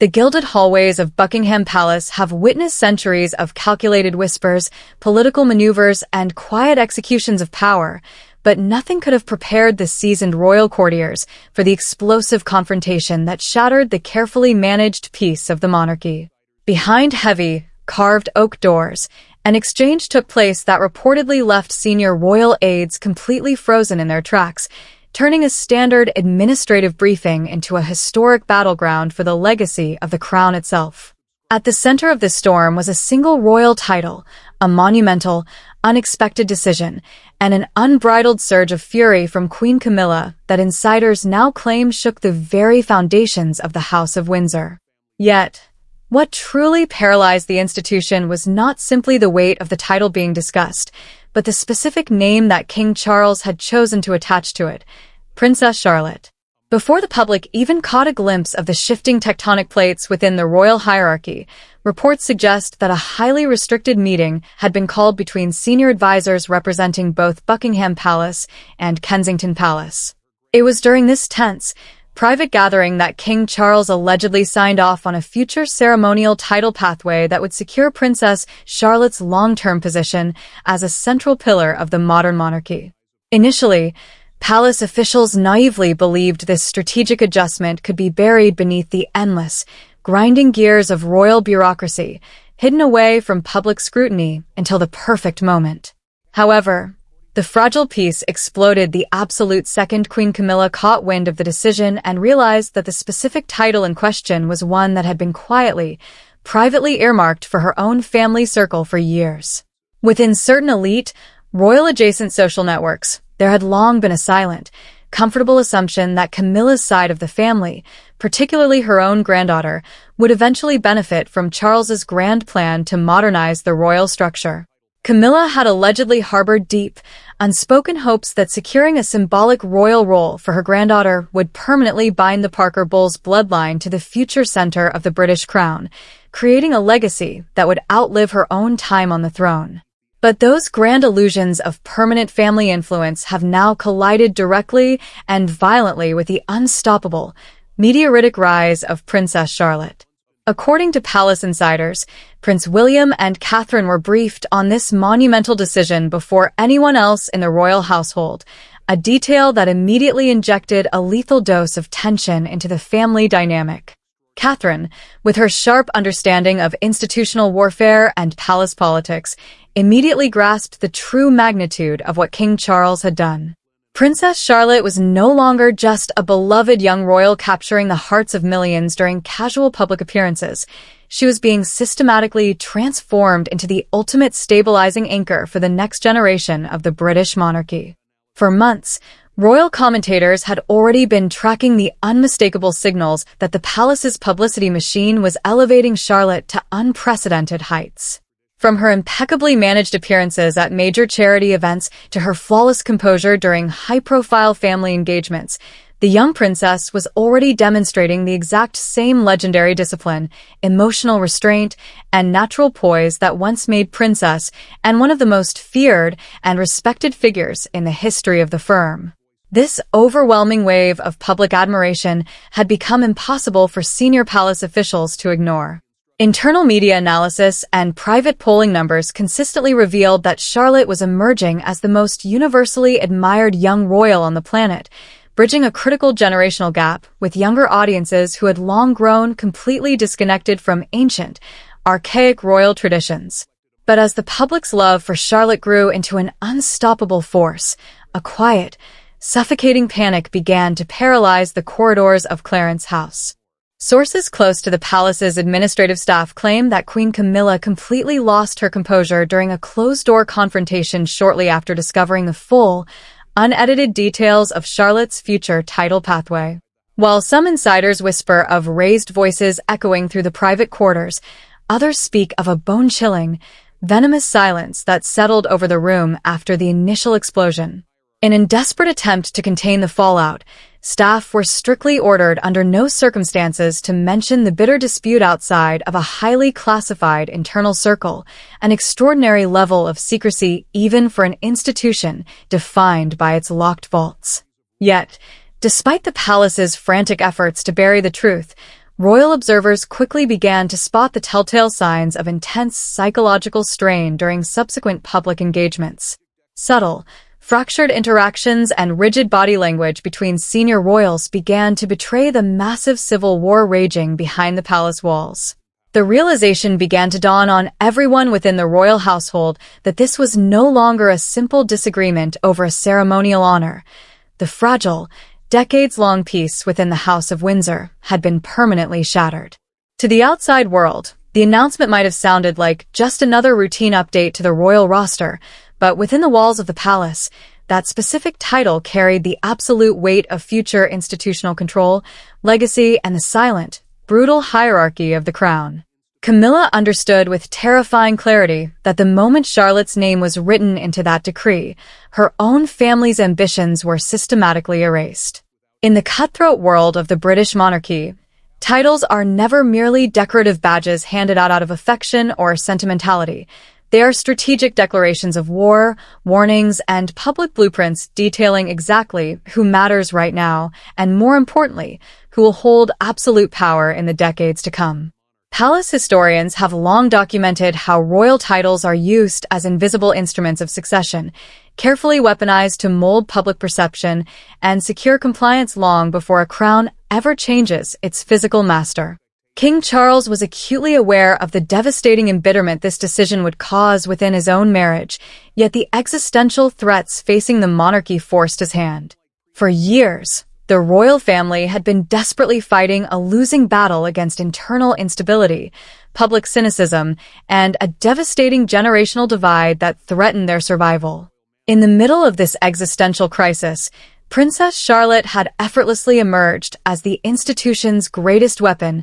The gilded hallways of Buckingham Palace have witnessed centuries of calculated whispers, political maneuvers, and quiet executions of power, but nothing could have prepared the seasoned royal courtiers for the explosive confrontation that shattered the carefully managed peace of the monarchy. Behind heavy, carved oak doors, an exchange took place that reportedly left senior royal aides completely frozen in their tracks, turning a standard administrative briefing into a historic battleground for the legacy of the crown itself. At the center of the storm was a single royal title, a monumental, unexpected decision, and an unbridled surge of fury from Queen Camilla that insiders now claim shook the very foundations of the House of Windsor. Yet, what truly paralyzed the institution was not simply the weight of the title being discussed, but the specific name that King Charles had chosen to attach to it, Princess Charlotte. Before the public even caught a glimpse of the shifting tectonic plates within the royal hierarchy, reports suggest that a highly restricted meeting had been called between senior advisors representing both Buckingham Palace and Kensington Palace. It was during this tense, private gathering that King Charles allegedly signed off on a future ceremonial title pathway that would secure Princess Charlotte's long-term position as a central pillar of the modern monarchy. Initially, palace officials naively believed this strategic adjustment could be buried beneath the endless, grinding gears of royal bureaucracy, hidden away from public scrutiny until the perfect moment. However, the fragile peace exploded the absolute second Queen Camilla caught wind of the decision and realized that the specific title in question was one that had been quietly, privately earmarked for her own family circle for years. Within certain elite, royal-adjacent social networks, there had long been a silent, comfortable assumption that Camilla's side of the family, particularly her own granddaughter, would eventually benefit from Charles's grand plan to modernize the royal structure. Camilla had allegedly harbored deep, unspoken hopes that securing a symbolic royal role for her granddaughter would permanently bind the Parker Bowles bloodline to the future center of the British crown, creating a legacy that would outlive her own time on the throne. But those grand illusions of permanent family influence have now collided directly and violently with the unstoppable, meteoritic rise of Princess Charlotte. According to palace insiders, Prince William and Catherine were briefed on this monumental decision before anyone else in the royal household, a detail that immediately injected a lethal dose of tension into the family dynamic. Catherine, with her sharp understanding of institutional warfare and palace politics, immediately grasped the true magnitude of what King Charles had done. Princess Charlotte was no longer just a beloved young royal capturing the hearts of millions during casual public appearances. She was being systematically transformed into the ultimate stabilizing anchor for the next generation of the British monarchy. For months, royal commentators had already been tracking the unmistakable signals that the palace's publicity machine was elevating Charlotte to unprecedented heights. From her impeccably managed appearances at major charity events to her flawless composure during high-profile family engagements, the young princess was already demonstrating the exact same legendary discipline, emotional restraint, and natural poise that once made Princess and one of the most feared and respected figures in the history of the firm. This overwhelming wave of public admiration had become impossible for senior palace officials to ignore. Internal media analysis and private polling numbers consistently revealed that Charlotte was emerging as the most universally admired young royal on the planet, bridging a critical generational gap with younger audiences who had long grown completely disconnected from ancient, archaic royal traditions. But as the public's love for Charlotte grew into an unstoppable force, a quiet, suffocating panic began to paralyze the corridors of Clarence House. Sources close to the palace's administrative staff claim that Queen Camilla completely lost her composure during a closed-door confrontation shortly after discovering the full, unedited details of Charlotte's future title pathway. While some insiders whisper of raised voices echoing through the private quarters, others speak of a bone-chilling, venomous silence that settled over the room after the initial explosion. In a desperate attempt to contain the fallout, staff were strictly ordered under no circumstances to mention the bitter dispute outside of a highly classified internal circle, an extraordinary level of secrecy even for an institution defined by its locked vaults. Yet, despite the palace's frantic efforts to bury the truth, royal observers quickly began to spot the telltale signs of intense psychological strain during subsequent public engagements. Subtle, fractured interactions and rigid body language between senior royals began to betray the massive civil war raging behind the palace walls. The realization began to dawn on everyone within the royal household that this was no longer a simple disagreement over a ceremonial honor. The fragile, decades-long peace within the House of Windsor had been permanently shattered. To the outside world, the announcement might have sounded like just another routine update to the royal roster, but within the walls of the palace, that specific title carried the absolute weight of future institutional control, legacy, and the silent, brutal hierarchy of the crown. Camilla understood with terrifying clarity that the moment Charlotte's name was written into that decree, her own family's ambitions were systematically erased. In the cutthroat world of the British Monarchy, titles are never merely decorative badges handed out of affection or sentimentality. They are strategic declarations of war, warnings, and public blueprints detailing exactly who matters right now, and more importantly, who will hold absolute power in the decades to come. Palace historians have long documented how royal titles are used as invisible instruments of succession, carefully weaponized to mold public perception and secure compliance long before a crown ever changes its physical master. King Charles was acutely aware of the devastating embitterment this decision would cause within his own marriage, yet the existential threats facing the monarchy forced his hand. For years, the royal family had been desperately fighting a losing battle against internal instability, public cynicism, and a devastating generational divide that threatened their survival. In the middle of this existential crisis, Princess Charlotte had effortlessly emerged as the institution's greatest weapon,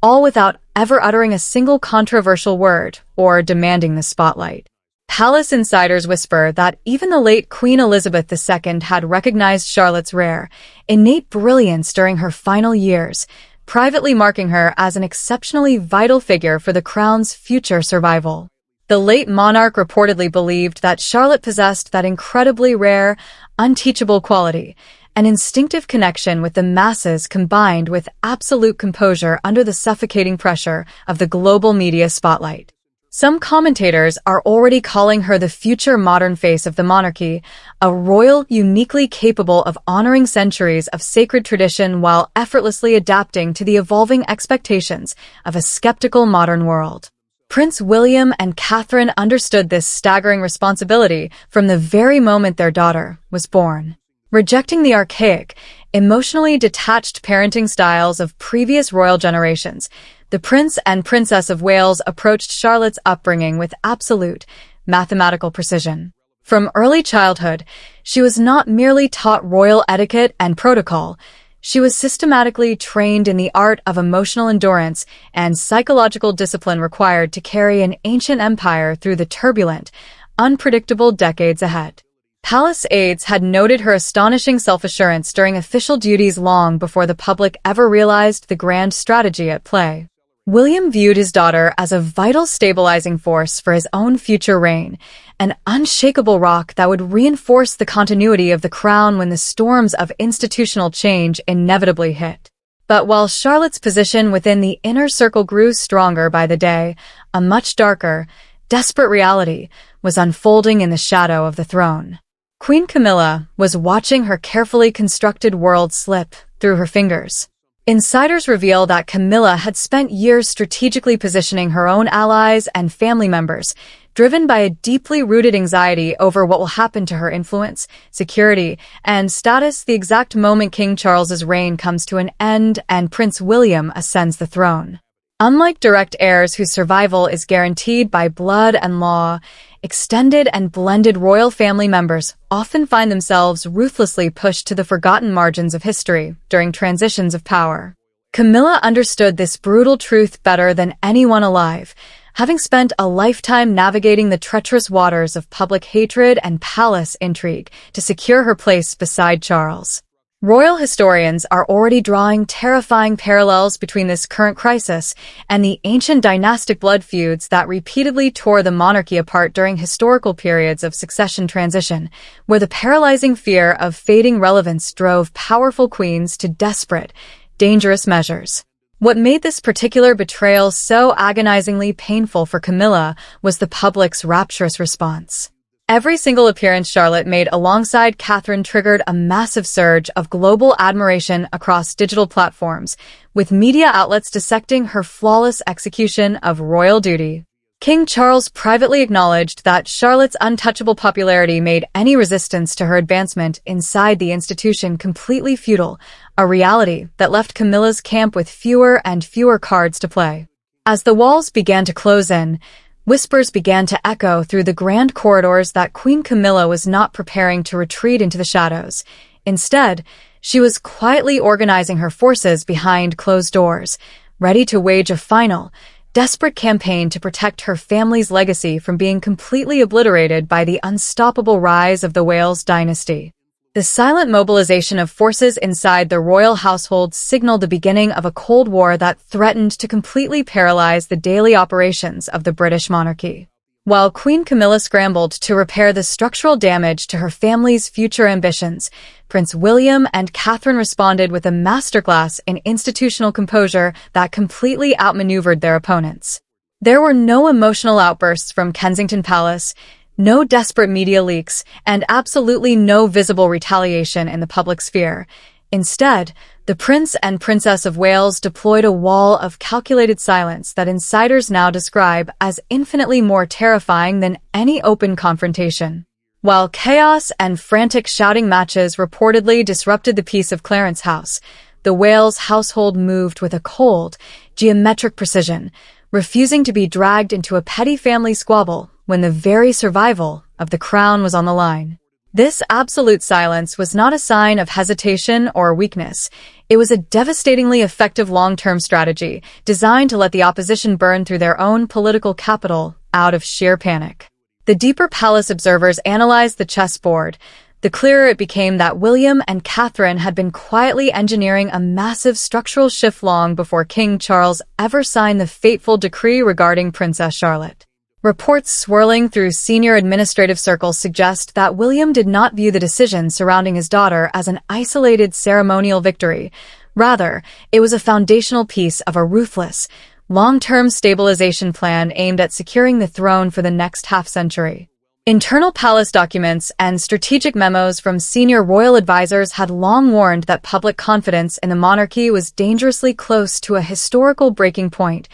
all without ever uttering a single controversial word or demanding the spotlight. Palace insiders whisper that even the late Queen Elizabeth II had recognized Charlotte's rare, innate brilliance during her final years, privately marking her as an exceptionally vital figure for the crown's future survival. The late monarch reportedly believed that Charlotte possessed that incredibly rare, unteachable quality, an instinctive connection with the masses combined with absolute composure under the suffocating pressure of the global media spotlight. Some commentators are already calling her the future modern face of the monarchy, a royal uniquely capable of honoring centuries of sacred tradition while effortlessly adapting to the evolving expectations of a skeptical modern world. Prince William and Catherine understood this staggering responsibility from the very moment their daughter was born. Rejecting the archaic, emotionally detached parenting styles of previous royal generations, the Prince and Princess of Wales approached Charlotte's upbringing with absolute, mathematical precision. From early childhood, she was not merely taught royal etiquette and protocol, she was systematically trained in the art of emotional endurance and psychological discipline required to carry an ancient empire through the turbulent, unpredictable decades ahead. Palace aides had noted her astonishing self-assurance during official duties long before the public ever realized the grand strategy at play. William viewed his daughter as a vital stabilizing force for his own future reign, an unshakable rock that would reinforce the continuity of the crown when the storms of institutional change inevitably hit. But while Charlotte's position within the inner circle grew stronger by the day, a much darker, desperate reality was unfolding in the shadow of the throne. Queen Camilla was watching her carefully constructed world slip through her fingers. Insiders reveal that Camilla had spent years strategically positioning her own allies and family members, driven by a deeply rooted anxiety over what will happen to her influence, security, and status the exact moment King Charles's reign comes to an end and Prince William ascends the throne. Unlike direct heirs whose survival is guaranteed by blood and law, extended and blended royal family members often find themselves ruthlessly pushed to the forgotten margins of history during transitions of power. Camilla understood this brutal truth better than anyone alive, having spent a lifetime navigating the treacherous waters of public hatred and palace intrigue to secure her place beside Charles. Royal historians are already drawing terrifying parallels between this current crisis and the ancient dynastic blood feuds that repeatedly tore the monarchy apart during historical periods of succession transition, where the paralyzing fear of fading relevance drove powerful queens to desperate, dangerous measures. What made this particular betrayal so agonizingly painful for Camilla was the public's rapturous response. Every single appearance Charlotte made alongside Catherine triggered a massive surge of global admiration across digital platforms, with media outlets dissecting her flawless execution of royal duty. King Charles privately acknowledged that Charlotte's untouchable popularity made any resistance to her advancement inside the institution completely futile, a reality that left Camilla's camp with fewer and fewer cards to play. As the walls began to close in, whispers began to echo through the grand corridors that Queen Camilla was not preparing to retreat into the shadows. Instead, she was quietly organizing her forces behind closed doors, ready to wage a final, desperate campaign to protect her family's legacy from being completely obliterated by the unstoppable rise of the Wales dynasty. The silent mobilization of forces inside the royal household signaled the beginning of a Cold War that threatened to completely paralyze the daily operations of the British monarchy. While Queen Camilla scrambled to repair the structural damage to her family's future ambitions, Prince William and Catherine responded with a masterclass in institutional composure that completely outmaneuvered their opponents. There were no emotional outbursts from Kensington Palace, no desperate media leaks, and absolutely no visible retaliation in the public sphere. Instead, the Prince and Princess of Wales deployed a wall of calculated silence that insiders now describe as infinitely more terrifying than any open confrontation. While chaos and frantic shouting matches reportedly disrupted the peace of Clarence House, the Wales household moved with a cold, geometric precision, refusing to be dragged into a petty family squabble when the very survival of the crown was on the line. This absolute silence was not a sign of hesitation or weakness. It was a devastatingly effective long-term strategy designed to let the opposition burn through their own political capital out of sheer panic. The deeper palace observers analyzed the chessboard, the clearer it became that William and Catherine had been quietly engineering a massive structural shift long before King Charles ever signed the fateful decree regarding Princess Charlotte. Reports swirling through senior administrative circles suggest that William did not view the decision surrounding his daughter as an isolated ceremonial victory. Rather, it was a foundational piece of a ruthless, long-term stabilization plan aimed at securing the throne for the next half-century. Internal palace documents and strategic memos from senior royal advisors had long warned that public confidence in the monarchy was dangerously close to a historical breaking point,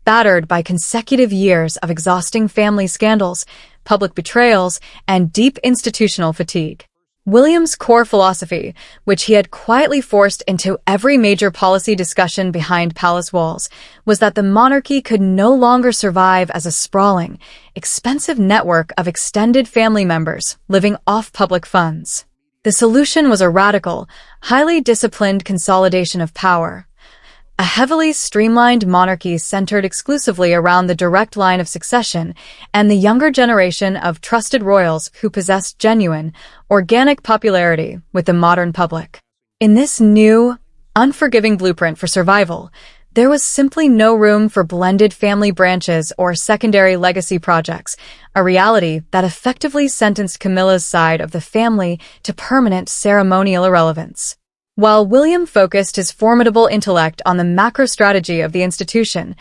battered by consecutive years of exhausting family scandals, public betrayals, and deep institutional fatigue. William's core philosophy, which he had quietly forced into every major policy discussion behind palace walls, was that the monarchy could no longer survive as a sprawling, expensive network of extended family members living off public funds. The solution was a radical, highly disciplined consolidation of power. A heavily streamlined monarchy centered exclusively around the direct line of succession and the younger generation of trusted royals who possessed genuine, organic popularity with the modern public. In this new, unforgiving blueprint for survival, there was simply no room for blended family branches or secondary legacy projects, a reality that effectively sentenced Camilla's side of the family to permanent ceremonial irrelevance. While William focused his formidable intellect on the macro strategy of the institution,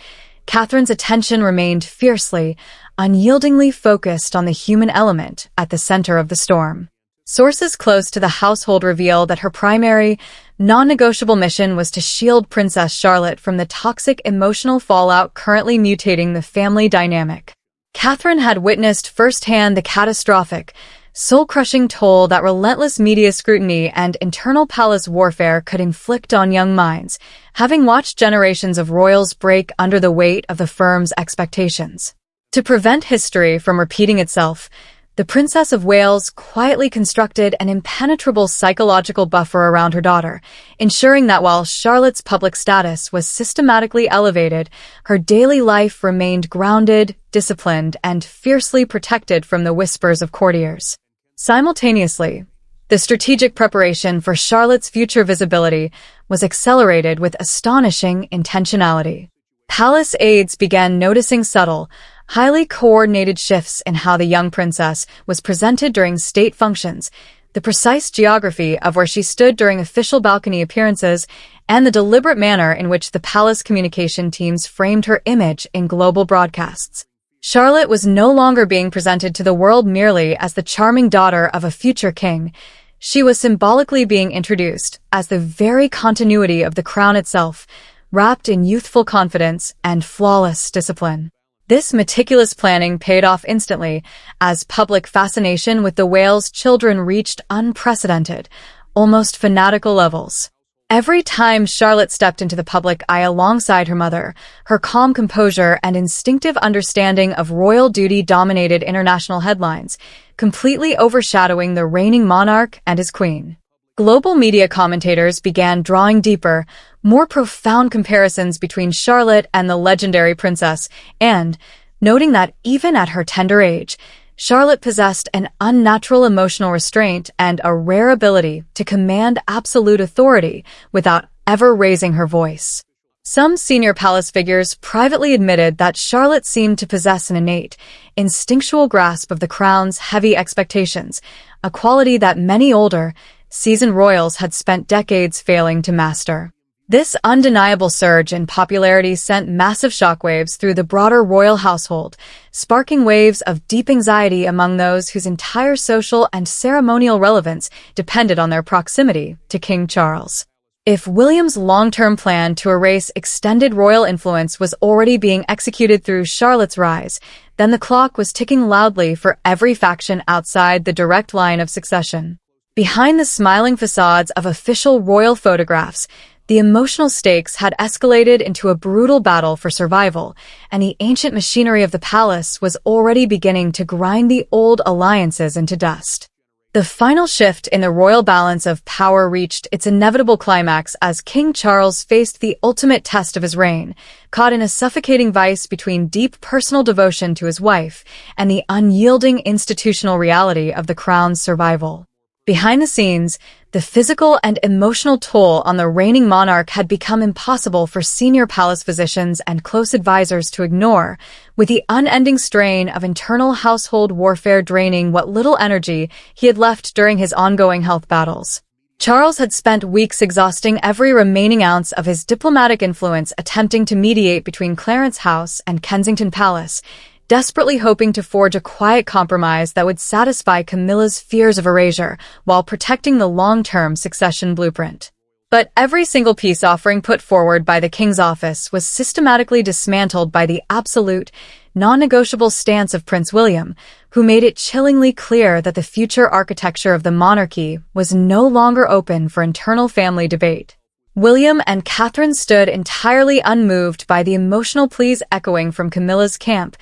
Catherine's attention remained fiercely, unyieldingly focused on the human element at the center of the storm. Sources close to the household reveal that her primary, non-negotiable mission was to shield Princess Charlotte from the toxic emotional fallout currently mutating the family dynamic. Catherine had witnessed firsthand the catastrophic, soul-crushing toll that relentless media scrutiny and internal palace warfare could inflict on young minds, having watched generations of royals break under the weight of the firm's expectations. To prevent history from repeating itself, the Princess of Wales quietly constructed an impenetrable psychological buffer around her daughter, ensuring that while Charlotte's public status was systematically elevated, her daily life remained grounded, disciplined, and fiercely protected from the whispers of courtiers. Simultaneously, the strategic preparation for Charlotte's future visibility was accelerated with astonishing intentionality. Palace aides began noticing subtle, highly coordinated shifts in how the young princess was presented during state functions, the precise geography of where she stood during official balcony appearances, and the deliberate manner in which the palace communication teams framed her image in global broadcasts. Charlotte was no longer being presented to the world merely as the charming daughter of a future king. She was symbolically being introduced as the very continuity of the crown itself, wrapped in youthful confidence and flawless discipline. This meticulous planning paid off instantly, as public fascination with the Wales children reached unprecedented, almost fanatical levels. Every time Charlotte stepped into the public eye alongside her mother, her calm composure and instinctive understanding of royal duty dominated international headlines, completely overshadowing the reigning monarch and his queen. Global media commentators began drawing deeper, more profound comparisons between Charlotte and the legendary princess, and, noting that even at her tender age, Charlotte possessed an unnatural emotional restraint and a rare ability to command absolute authority without ever raising her voice. Some senior palace figures privately admitted that Charlotte seemed to possess an innate, instinctual grasp of the crown's heavy expectations, a quality that many older, seasoned royals had spent decades failing to master. This undeniable surge in popularity sent massive shockwaves through the broader royal household, sparking waves of deep anxiety among those whose entire social and ceremonial relevance depended on their proximity to King Charles. If William's long-term plan to erase extended royal influence was already being executed through Charlotte's rise, then the clock was ticking loudly for every faction outside the direct line of succession. Behind the smiling facades of official royal photographs, the emotional stakes had escalated into a brutal battle for survival, and the ancient machinery of the palace was already beginning to grind the old alliances into dust. The final shift in the royal balance of power reached its inevitable climax as King Charles faced the ultimate test of his reign, caught in a suffocating vice between deep personal devotion to his wife and the unyielding institutional reality of the crown's survival. Behind the scenes, the physical and emotional toll on the reigning monarch had become impossible for senior palace physicians and close advisors to ignore, with the unending strain of internal household warfare draining what little energy he had left during his ongoing health battles. Charles had spent weeks exhausting every remaining ounce of his diplomatic influence attempting to mediate between Clarence House and Kensington Palace, desperately hoping to forge a quiet compromise that would satisfy Camilla's fears of erasure while protecting the long-term succession blueprint. But every single peace offering put forward by the king's office was systematically dismantled by the absolute, non-negotiable stance of Prince William, who made it chillingly clear that the future architecture of the monarchy was no longer open for internal family debate. William and Catherine stood entirely unmoved by the emotional pleas echoing from Camilla's camp,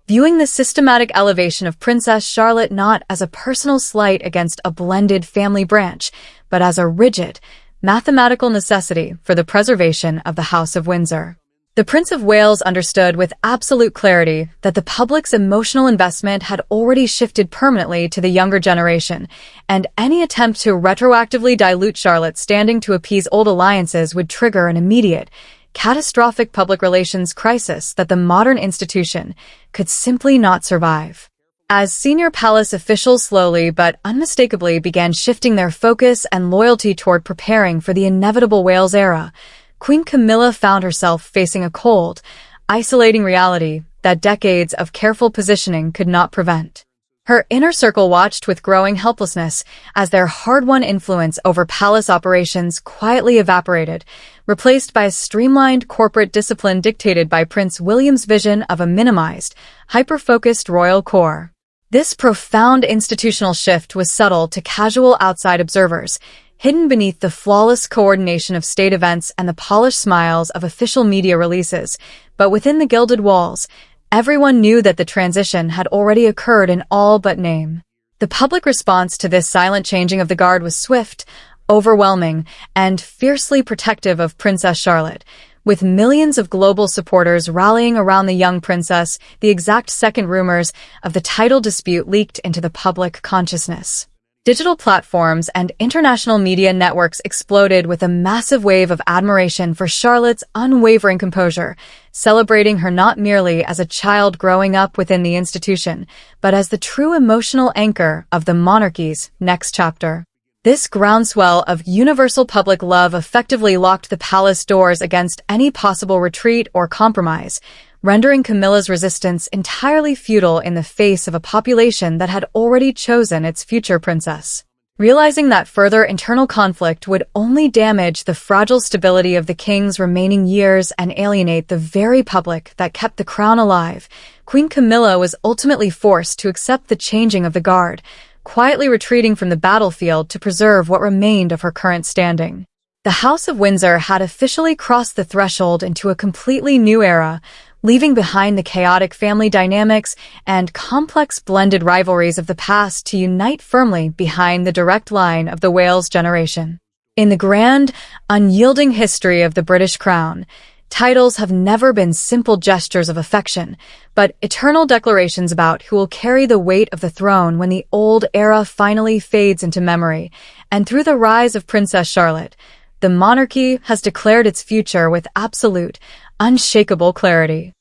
viewing the systematic elevation of Princess Charlotte not as a personal slight against a blended family branch, but as a rigid, mathematical necessity for the preservation of the House of Windsor. The Prince of Wales understood with absolute clarity that the public's emotional investment had already shifted permanently to the younger generation, and any attempt to retroactively dilute Charlotte's standing to appease old alliances would trigger an immediate, catastrophic public relations crisis that the modern institution could simply not survive. As senior palace officials slowly but unmistakably began shifting their focus and loyalty toward preparing for the inevitable Wales era, Queen Camilla found herself facing a cold, isolating reality that decades of careful positioning could not prevent. Her inner circle watched with growing helplessness as their hard-won influence over palace operations quietly evaporated, replaced by a streamlined corporate discipline dictated by Prince William's vision of a minimized, hyper-focused royal core. This profound institutional shift was subtle to casual outside observers, hidden beneath the flawless coordination of state events and the polished smiles of official media releases, but within the gilded walls, everyone knew that the transition had already occurred in all but name. The public response to this silent changing of the guard was swift, overwhelming, and fiercely protective of Princess Charlotte, with millions of global supporters rallying around the young princess the exact second rumors of the title dispute leaked into the public consciousness. Digital platforms and international media networks exploded with a massive wave of admiration for Charlotte's unwavering composure, celebrating her not merely as a child growing up within the institution, but as the true emotional anchor of the monarchy's next chapter. This groundswell of universal public love effectively locked the palace doors against any possible retreat or compromise, rendering Camilla's resistance entirely futile in the face of a population that had already chosen its future princess. Realizing that further internal conflict would only damage the fragile stability of the king's remaining years and alienate the very public that kept the crown alive, Queen Camilla was ultimately forced to accept the changing of the guard, quietly retreating from the battlefield to preserve what remained of her current standing. The House of Windsor had officially crossed the threshold into a completely new era, leaving behind the chaotic family dynamics and complex blended rivalries of the past to unite firmly behind the direct line of the Wales generation. In the grand, unyielding history of the British crown, titles have never been simple gestures of affection, but eternal declarations about who will carry the weight of the throne when the old era finally fades into memory. And through the rise of Princess Charlotte, the monarchy has declared its future with absolute, unshakable clarity.